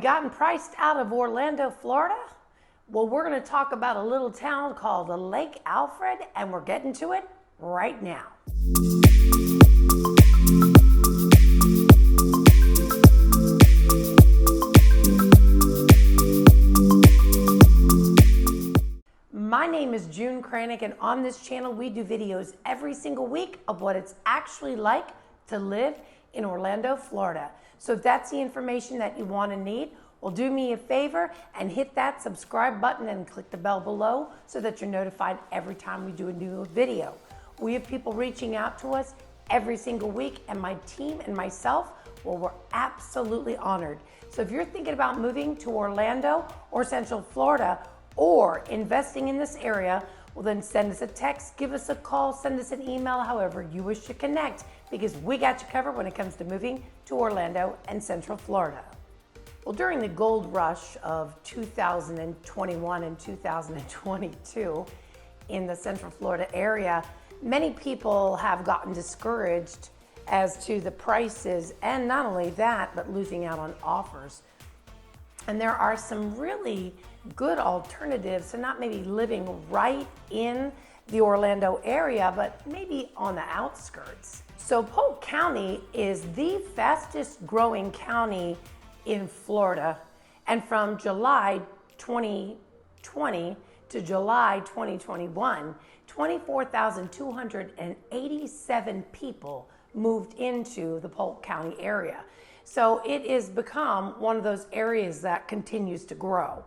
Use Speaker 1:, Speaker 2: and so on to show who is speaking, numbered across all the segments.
Speaker 1: gotten priced out of Orlando, Florida? Well, we're going to talk about a little town called Lake Alfred, and we're getting to it right now. My name is June Kranick, and on this channel we do videos every single week of what it's actually like to live in Orlando, Florida. So if that's the information that you want to need, well, do me a favor and hit that subscribe button and click the bell below so that you're notified every time we do a new video. We have people reaching out to us every single week, and my team and myself, well, we're absolutely honored. So if you're thinking about moving to Orlando or Central Florida or investing in this area, well, then send us a text, give us a call, send us an email, however you wish to connect, because we got you covered when it comes to moving to Orlando and Central Florida. Well, during the gold rush of 2021 and 2022 in the Central Florida area, many people have gotten discouraged as to the prices, and not only that, but losing out on offers. And there are some really good alternatives to not maybe living right in the Orlando area, but maybe on the outskirts. So Polk County is the fastest growing county in Florida. And from July 2020 to July 2021, 24,287 people moved into the Polk County area. So it has become one of those areas that continues to grow.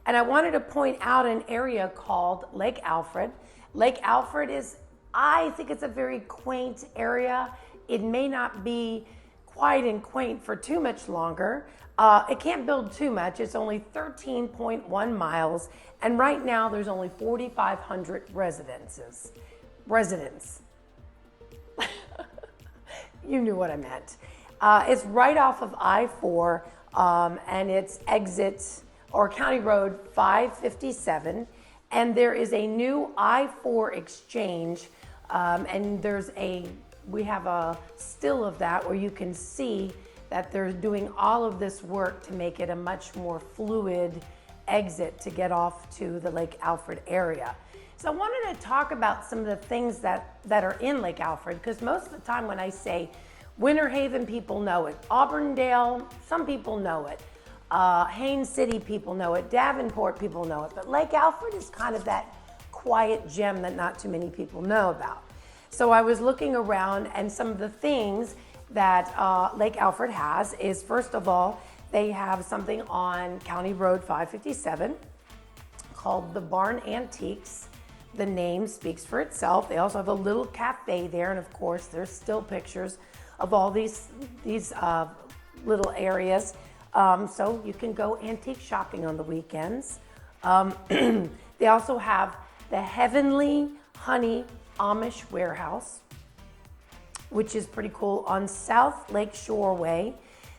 Speaker 1: And I wanted to point out an area called Lake Alfred. Lake Alfred is, I think it's a very quaint area. It may not be quiet and quaint for too much longer. It can't build too much. It's only 13.1 miles. And right now there's only 4,500 residents. You knew what I meant. It's right off of I-4, and it's exit or County Road 557, and there is a new I-4 exchange, and we have a still of that where you can see that they're doing all of this work to make it a much more fluid exit to get off to the Lake Alfred area. So I wanted to talk about some of the things that are in Lake Alfred, because most of the time when I say Winter Haven, people know it. Auburndale, some people know it. Haines City, people know it. Davenport, people know it. But Lake Alfred is kind of that quiet gem that not too many people know about. So I was looking around, and some of the things that Lake Alfred has is, first of all, they have something on County Road 557 called the Barn Antiques. The name speaks for itself. They also have a little cafe there, and of course there's still pictures of all these little areas. So you can go antique shopping on the weekends. They also have the Heavenly Honey Amish Warehouse, which is pretty cool, on South Lake Shore Way.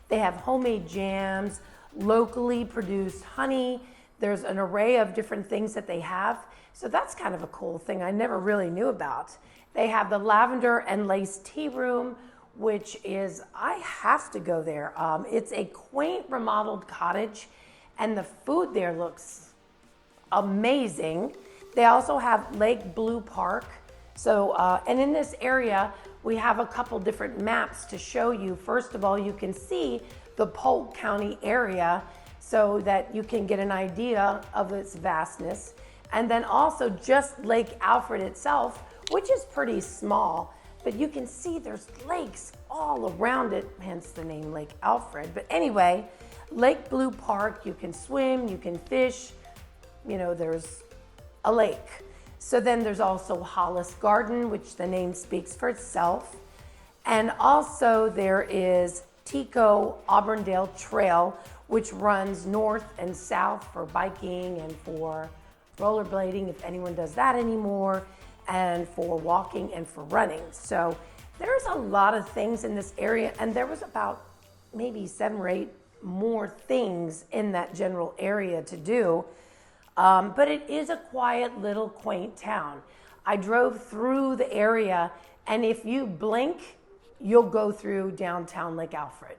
Speaker 1: They have homemade jams, locally produced honey. There's an array of different things that they have. So that's kind of a cool thing I never really knew about. They have the Lavender and Lace Tea Room, which is, I have to go there. It's a quaint remodeled cottage, and the food there looks amazing. They also have Lake Blue Park. So, and in this area, we have a couple different maps to show you. First of all, you can see the Polk County area so that you can get an idea of its vastness. And then also just Lake Alfred itself, which is pretty small, but you can see there's lakes all around it, hence the name Lake Alfred. But anyway, Lake Blue Park, you can swim, you can fish, there's a lake. So then there's also Hollis Garden, which the name speaks for itself. And also there is Tico Auburndale Trail, which runs north and south for biking and for rollerblading, if anyone does that anymore, and for walking and for running. So there's a lot of things in this area, and there was about maybe 7 or 8 more things in that general area to do. But it is a quiet little quaint town. I drove through the area, and if you blink, you'll go through downtown Lake Alfred.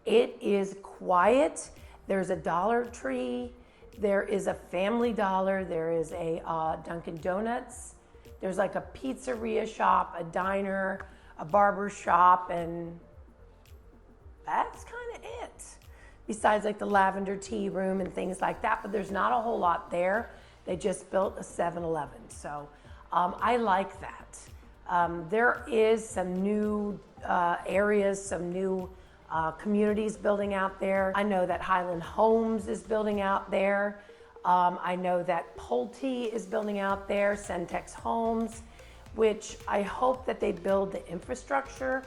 Speaker 1: It is quiet, There's a Dollar Tree. There is a Family Dollar. There is a Dunkin' Donuts. There's like a pizzeria shop, a diner, a barber shop, and that's kind of it. Besides like the lavender tea room and things like that, but there's not a whole lot there. They just built a 7-Eleven, so I like that. There is some new areas, some new communities building out there. I know that Highland Homes is building out there. I know that Pulte is building out there, Centex Homes, which I hope that they build the infrastructure,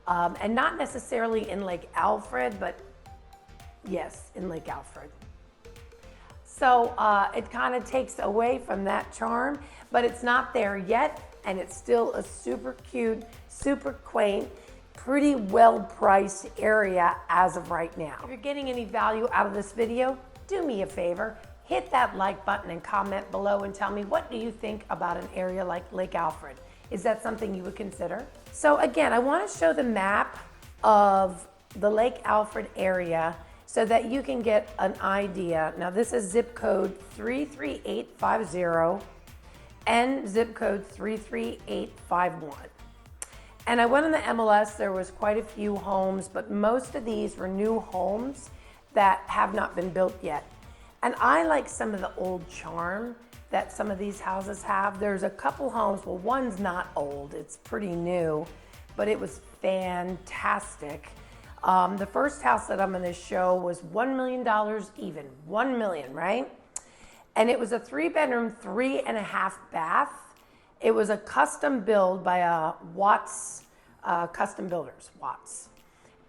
Speaker 1: and not necessarily in Lake Alfred, but yes, in Lake Alfred. So it kind of takes away from that charm, but it's not there yet, and it's still a super cute, super quaint, pretty well-priced area as of right now. If you're getting any value out of this video, do me a favor, hit that like button and comment below and tell me, what do you think about an area like Lake Alfred? Is that something you would consider? So again, I want to show the map of the Lake Alfred area so that you can get an idea. Now this is zip code 33850 and zip code 33851. And I went on the MLS, there was quite a few homes, but most of these were new homes that have not been built yet. And I like some of the old charm that some of these houses have. There's a couple homes, well, one's not old, it's pretty new, but it was fantastic. The first house that I'm gonna show was $1 million even, 1 million, right? And it was a 3-bedroom, 3.5 bath. It was a custom build by Watts Custom Builders, Watts.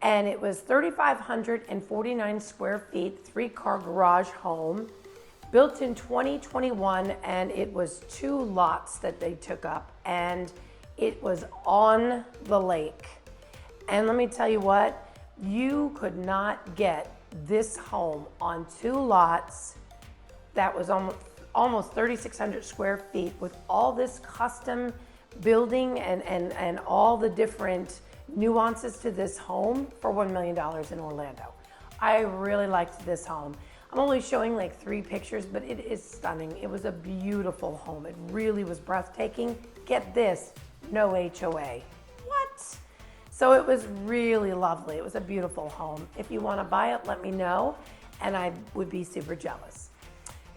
Speaker 1: And it was 3,549 square feet, 3-car garage home, built in 2021, and it was 2 lots that they took up, and it was on the lake. And let me tell you what, you could not get this home on 2 lots that was almost 3,600 square feet with all this custom building and all the different nuances to this home for $1 million in Orlando. I really liked this home. I'm only showing like 3 pictures, but it is stunning. It was a beautiful home. It really was breathtaking. Get this, no HOA. What? So it was really lovely. It was a beautiful home. If you want to buy it, let me know, and I would be super jealous.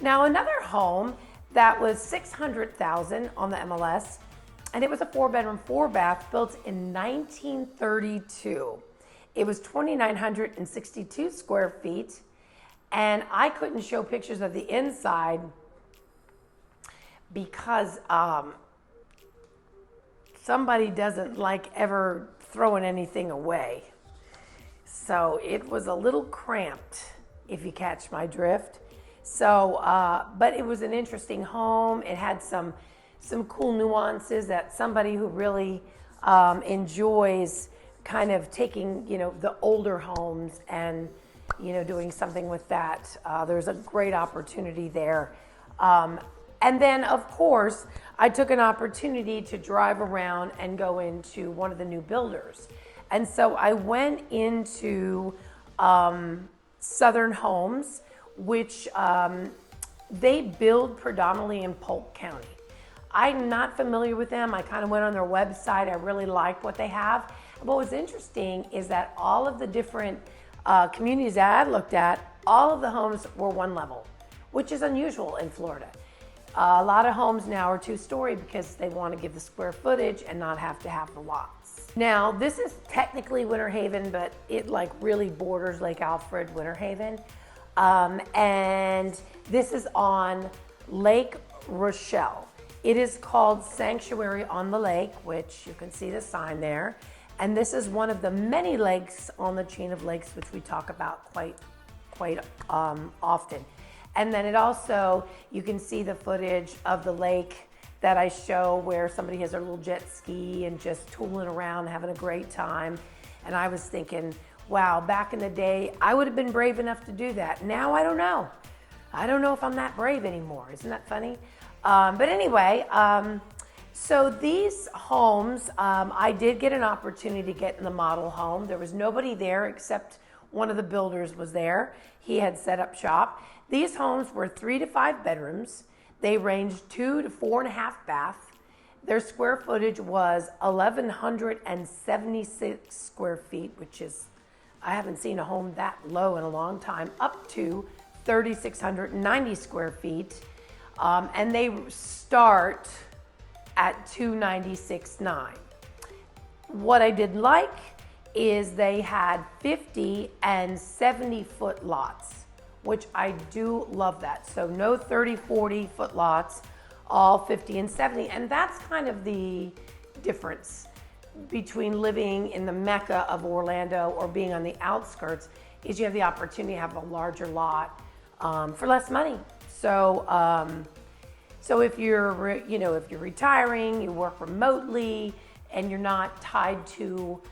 Speaker 1: Now another home that was $600,000 on the MLS, and it was a 4-bedroom, 4-bath built in 1932. It was 2,962 square feet, and I couldn't show pictures of the inside because somebody doesn't like ever throwing anything away. So it was a little cramped, if you catch my drift. So, but it was an interesting home. It had some cool nuances that somebody who really enjoys kind of taking, the older homes and, doing something with that. There's a great opportunity there. And then, of course, I took an opportunity to drive around and go into one of the new builders. And so I went into Southern Homes, which they build predominantly in Polk County. I'm not familiar with them. I kind of went on their website. I really liked what they have. What was interesting is that all of the different communities that I looked at, all of the homes were 1 level, which is unusual in Florida. A lot of homes now are 2-story because they want to give the square footage and not have to have the lots. Now, this is technically Winter Haven, but it like really borders Lake Alfred, Winter Haven. And this is on Lake Rochelle. It is called Sanctuary on the Lake, which you can see the sign there. And this is one of the many lakes on the chain of lakes, which we talk about quite often. And then it also, you can see the footage of the lake that I show where somebody has their little jet ski and just tooling around, having a great time. And I was thinking, wow, back in the day, I would have been brave enough to do that. Now, I don't know. I don't know if I'm that brave anymore. Isn't that funny? But anyway, so these homes, I did get an opportunity to get in the model home. There was nobody there except one of the builders was there. He had set up shop. These homes were 3 to 5 bedrooms. They ranged 2 to 4.5 baths. Their square footage was 1,176 square feet, which is, I haven't seen a home that low in a long time, up to 3,690 square feet. And they start at $296,900. What I did like is they had 50 and 70 foot lots, which I do love that. So no 30, 40 foot lots, all 50 and 70. And that's kind of the difference between living in the Mecca of Orlando or being on the outskirts, is you have the opportunity to have a larger lot for less money. So, so if you're, if you're retiring, you work remotely, and you're not tied to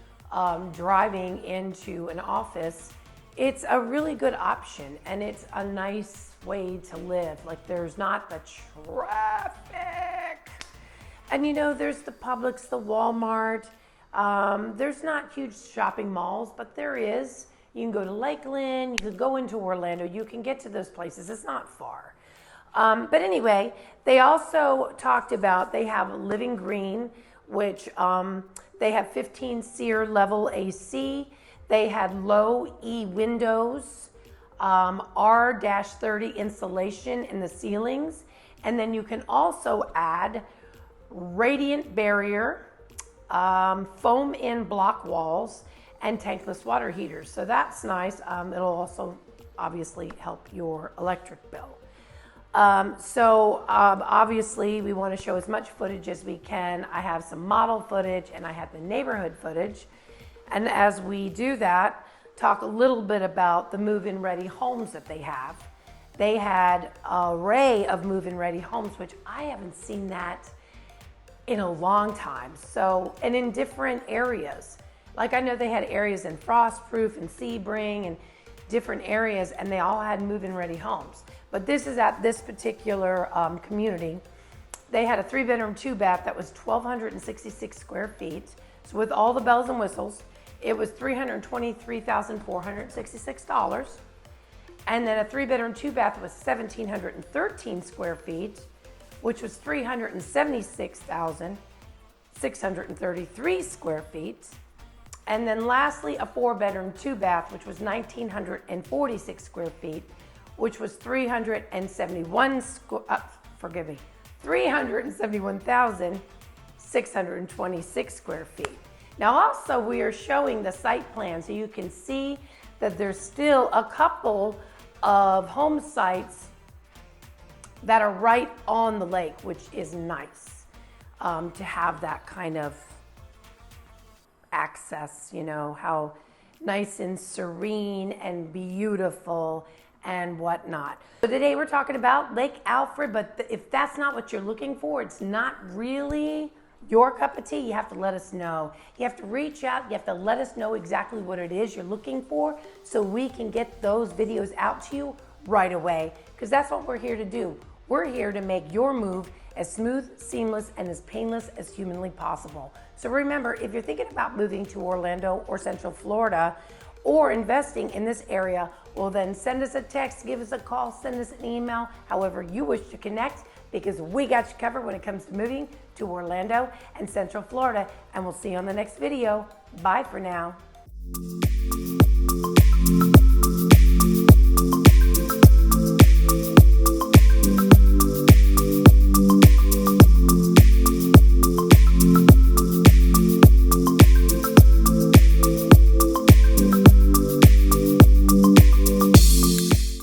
Speaker 1: driving into an office, it's a really good option, and it's a nice way to live. Like, there's not the traffic, and there's the Publix, the Walmart. There's not huge shopping malls, but there is. You can go to Lakeland, you can go into Orlando, you can get to those places. It's not far. But anyway, they also talked about, they have Living Green, which they have 15 SEER level AC. They had low E windows, R-30 insulation in the ceilings. And then you can also add radiant barrier, foam in block walls, and tankless water heaters. So that's nice. It'll also obviously help your electric bill. Obviously we want to show as much footage as we can. I have some model footage and I have the neighborhood footage. And as we do that, talk a little bit about the move-in ready homes that they have. They had an array of move-in ready homes, which I haven't seen that in a long time. So, and in different areas. Like, I know they had areas in Frostproof and Sebring and different areas, and they all had move-in ready homes. But this is at this particular community. They had a 3-bedroom, 2-bath that was 1,266 square feet. So with all the bells and whistles, it was $323,466. And then a 3-bedroom, 2-bath was 1,713 square feet, which was $376,633 square feet. And then lastly, a 4-bedroom, 2-bath, which was 1,946 square feet, which was $371,626 square feet. Now also we are showing the site plan, so you can see that there's still a couple of home sites that are right on the lake, which is nice to have that kind of access, how nice and serene and beautiful and whatnot. So today we're talking about Lake Alfred, but if that's not what you're looking for, it's not really your cup of tea, you have to let us know. You have to reach out, you have to let us know exactly what it is you're looking for so we can get those videos out to you right away, because that's what we're here to do. We're here to make your move as smooth, seamless, and as painless as humanly possible. So remember, if you're thinking about moving to Orlando or Central Florida or investing in this area, well then send us a text, give us a call, send us an email, however you wish to connect, because we got you covered when it comes to moving to Orlando and Central Florida. And we'll see you on the next video. Bye for now.